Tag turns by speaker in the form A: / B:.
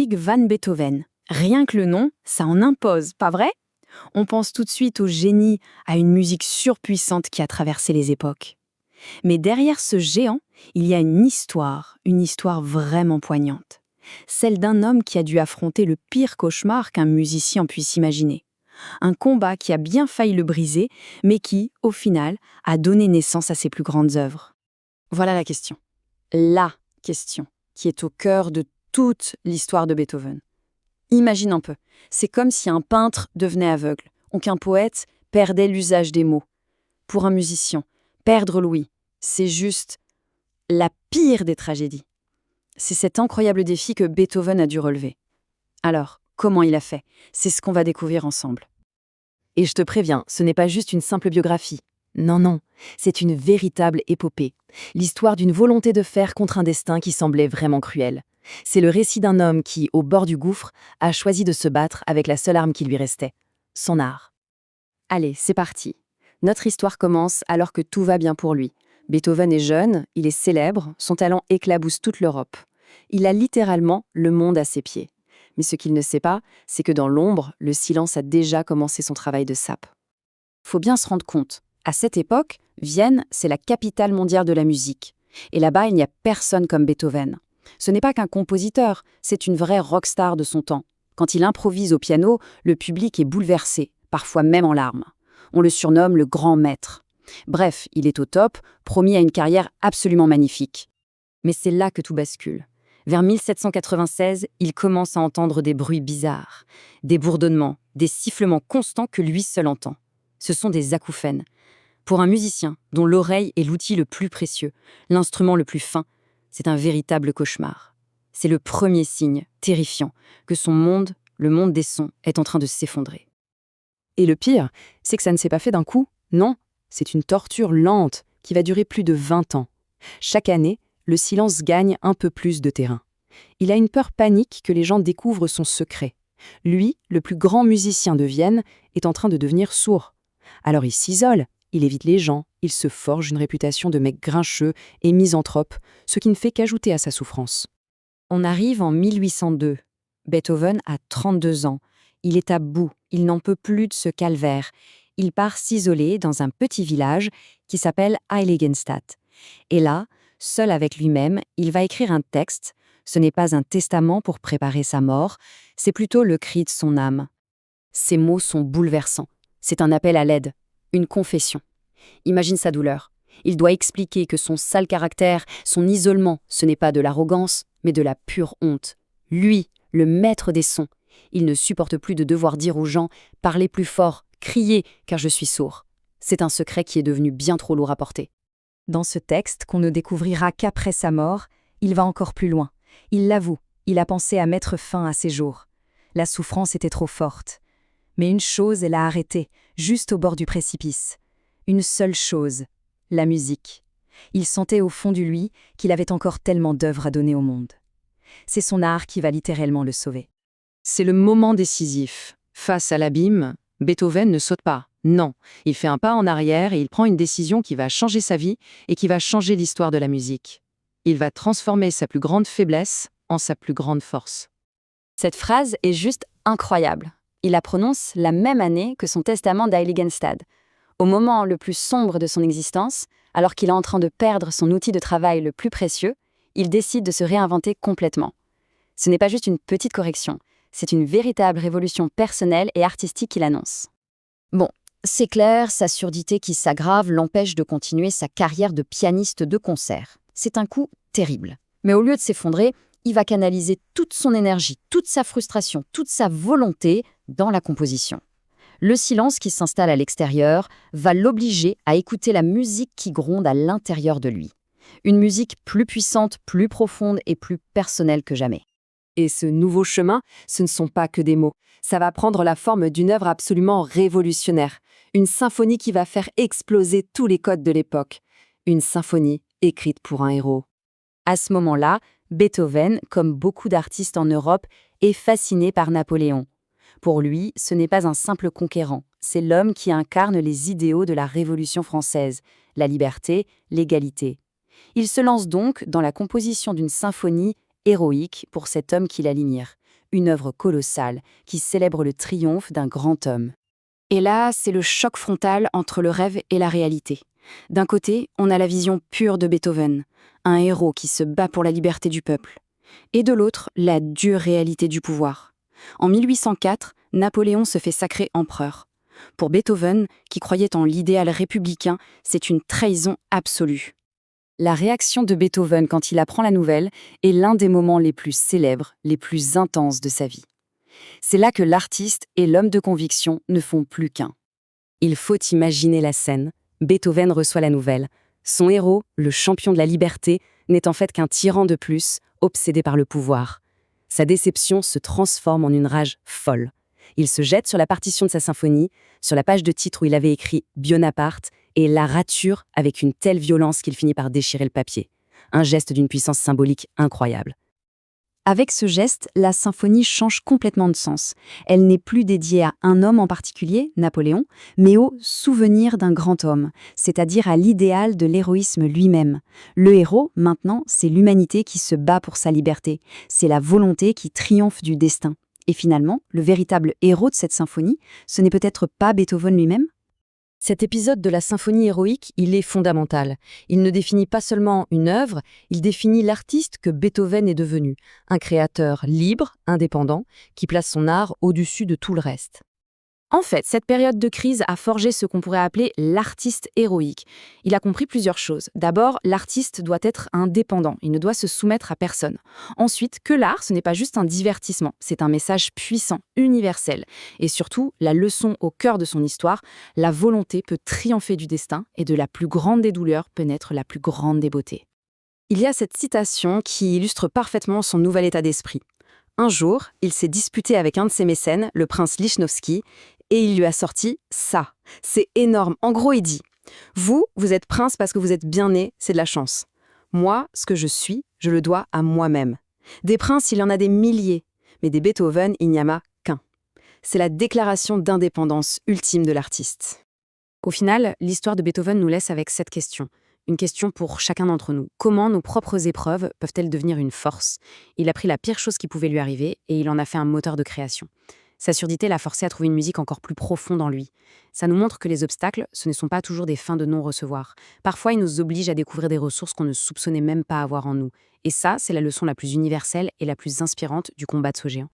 A: Ludwig van Beethoven. Rien que le nom, ça en impose, pas vrai? On pense tout de suite au génie, à une musique surpuissante qui a traversé les époques. Mais derrière ce géant, il y a une histoire vraiment poignante. Celle d'un homme qui a dû affronter le pire cauchemar qu'un musicien puisse imaginer. Un combat qui a bien failli le briser, mais qui, au final, a donné naissance à ses plus grandes œuvres. Voilà la question. La question qui est au cœur de toute l'histoire de Beethoven. Imagine un peu, c'est comme si un peintre devenait aveugle, ou qu'un poète perdait l'usage des mots. Pour un musicien, perdre l'ouïe, c'est juste la pire des tragédies. C'est cet incroyable défi que Beethoven a dû relever. Alors, comment il a fait? C'est ce qu'on va découvrir ensemble.
B: Et je te préviens, ce n'est pas juste une simple biographie. Non, non, c'est une véritable épopée. L'histoire d'une volonté de faire contre un destin qui semblait vraiment cruel. C'est le récit d'un homme qui, au bord du gouffre, a choisi de se battre avec la seule arme qui lui restait, son art.
A: Allez, c'est parti. Notre histoire commence alors que tout va bien pour lui. Beethoven est jeune, il est célèbre, son talent éclabousse toute l'Europe. Il a littéralement le monde à ses pieds. Mais ce qu'il ne sait pas, c'est que dans l'ombre, le silence a déjà commencé son travail de sape. Faut bien se rendre compte, à cette époque, Vienne, c'est la capitale mondiale de la musique. Et là-bas, il n'y a personne comme Beethoven. Ce n'est pas qu'un compositeur, c'est une vraie rockstar de son temps. Quand il improvise au piano, le public est bouleversé, parfois même en larmes. On le surnomme le grand maître. Bref, il est au top, promis à une carrière absolument magnifique. Mais c'est là que tout bascule. Vers 1796, il commence à entendre des bruits bizarres, des bourdonnements, des sifflements constants que lui seul entend. Ce sont des acouphènes. Pour un musicien dont l'oreille est l'outil le plus précieux, l'instrument le plus fin, c'est un véritable cauchemar. C'est le premier signe, terrifiant, que son monde, le monde des sons, est en train de s'effondrer.
B: Et le pire, c'est que ça ne s'est pas fait d'un coup, non, c'est une torture lente qui va durer plus de 20 ans. Chaque année, le silence gagne un peu plus de terrain. Il a une peur panique que les gens découvrent son secret. Lui, le plus grand musicien de Vienne, est en train de devenir sourd. Alors il s'isole, il évite les gens, il se forge une réputation de mec grincheux et misanthrope, ce qui ne fait qu'ajouter à sa souffrance.
A: On arrive en 1802. Beethoven a 32 ans. Il est à bout, il n'en peut plus de ce calvaire. Il part s'isoler dans un petit village qui s'appelle Heiligenstadt. Et là, seul avec lui-même, il va écrire un texte. Ce n'est pas un testament pour préparer sa mort, c'est plutôt le cri de son âme. Ces mots sont bouleversants. C'est un appel à l'aide, une confession. Imagine sa douleur. Il doit expliquer que son sale caractère, son isolement, ce n'est pas de l'arrogance, mais de la pure honte. Lui, le maître des sons, il ne supporte plus de devoir dire aux gens « parlez plus fort, criez, car je suis sourd ». C'est un secret qui est devenu bien trop lourd à porter. Dans ce texte, qu'on ne découvrira qu'après sa mort, il va encore plus loin. Il l'avoue, il a pensé à mettre fin à ses jours. La souffrance était trop forte. Mais une chose l'a arrêté, juste au bord du précipice. Une seule chose, la musique. Il sentait au fond de lui qu'il avait encore tellement d'œuvres à donner au monde. C'est son art qui va littéralement le sauver. C'est le moment décisif. Face à l'abîme, Beethoven ne saute pas. Non, il fait un pas en arrière et il prend une décision qui va changer sa vie et qui va changer l'histoire de la musique. Il va transformer sa plus grande faiblesse en sa plus grande force. Cette phrase est juste incroyable. Il la prononce la même année que son testament d'Heiligenstadt. Au moment le plus sombre de son existence, alors qu'il est en train de perdre son outil de travail le plus précieux, il décide de se réinventer complètement. Ce n'est pas juste une petite correction, c'est une véritable révolution personnelle et artistique qu'il annonce. Bon, c'est clair, sa surdité qui s'aggrave l'empêche de continuer sa carrière de pianiste de concert. C'est un coup terrible. Mais au lieu de s'effondrer, il va canaliser toute son énergie, toute sa frustration, toute sa volonté dans la composition. Le silence qui s'installe à l'extérieur va l'obliger à écouter la musique qui gronde à l'intérieur de lui. Une musique plus puissante, plus profonde et plus personnelle que jamais. Et ce nouveau chemin, ce ne sont pas que des mots. Ça va prendre la forme d'une œuvre absolument révolutionnaire. Une symphonie qui va faire exploser tous les codes de l'époque. Une symphonie écrite pour un héros. À ce moment-là, Beethoven, comme beaucoup d'artistes en Europe, est fasciné par Napoléon. Pour lui, ce n'est pas un simple conquérant, c'est l'homme qui incarne les idéaux de la Révolution française, la liberté, l'égalité. Il se lance donc dans la composition d'une symphonie héroïque pour cet homme qui l'admire, une œuvre colossale qui célèbre le triomphe d'un grand homme. Et là, c'est le choc frontal entre le rêve et la réalité. D'un côté, on a la vision pure de Beethoven, un héros qui se bat pour la liberté du peuple. Et de l'autre, la dure réalité du pouvoir. En 1804, Napoléon se fait sacrer empereur. Pour Beethoven, qui croyait en l'idéal républicain, c'est une trahison absolue. La réaction de Beethoven quand il apprend la nouvelle est l'un des moments les plus célèbres, les plus intenses de sa vie. C'est là que l'artiste et l'homme de conviction ne font plus qu'un. Il faut imaginer la scène. Beethoven reçoit la nouvelle. Son héros, le champion de la liberté, n'est en fait qu'un tyran de plus, obsédé par le pouvoir. Sa déception se transforme en une rage folle. Il se jette sur la partition de sa symphonie, sur la page de titre où il avait écrit « Buonaparte » et la rature avec une telle violence qu'il finit par déchirer le papier. Un geste d'une puissance symbolique incroyable. Avec ce geste, la symphonie change complètement de sens. Elle n'est plus dédiée à un homme en particulier, Napoléon, mais au souvenir d'un grand homme, c'est-à-dire à l'idéal de l'héroïsme lui-même. Le héros, maintenant, c'est l'humanité qui se bat pour sa liberté. C'est la volonté qui triomphe du destin. Et finalement, le véritable héros de cette symphonie, ce n'est peut-être pas Beethoven lui-même ? Cet épisode de la symphonie héroïque, il est fondamental. Il ne définit pas seulement une œuvre, il définit l'artiste que Beethoven est devenu, un créateur libre, indépendant, qui place son art au-dessus de tout le reste. En fait, cette période de crise a forgé ce qu'on pourrait appeler l'artiste héroïque. Il a compris plusieurs choses. D'abord, l'artiste doit être indépendant, il ne doit se soumettre à personne. Ensuite, que l'art, ce n'est pas juste un divertissement, c'est un message puissant, universel. Et surtout, la leçon au cœur de son histoire, la volonté peut triompher du destin et de la plus grande des douleurs peut naître la plus grande des beautés. Il y a cette citation qui illustre parfaitement son nouvel état d'esprit. Un jour, il s'est disputé avec un de ses mécènes, le prince Lichnowsky, et il lui a sorti ça. C'est énorme. En gros, il dit « Vous êtes prince parce que vous êtes bien né, c'est de la chance. Moi, ce que je suis, je le dois à moi-même. Des princes, il y en a des milliers, mais des Beethoven, il n'y en a qu'un. » C'est la déclaration d'indépendance ultime de l'artiste. Au final, l'histoire de Beethoven nous laisse avec cette question. Une question pour chacun d'entre nous. Comment nos propres épreuves peuvent-elles devenir une force ? Il a pris la pire chose qui pouvait lui arriver et il en a fait un moteur de création. Sa surdité l'a forcé à trouver une musique encore plus profonde en lui. Ça nous montre que les obstacles, ce ne sont pas toujours des fins de non-recevoir. Parfois, ils nous obligent à découvrir des ressources qu'on ne soupçonnait même pas avoir en nous. Et ça, c'est la leçon la plus universelle et la plus inspirante du combat de ce géant.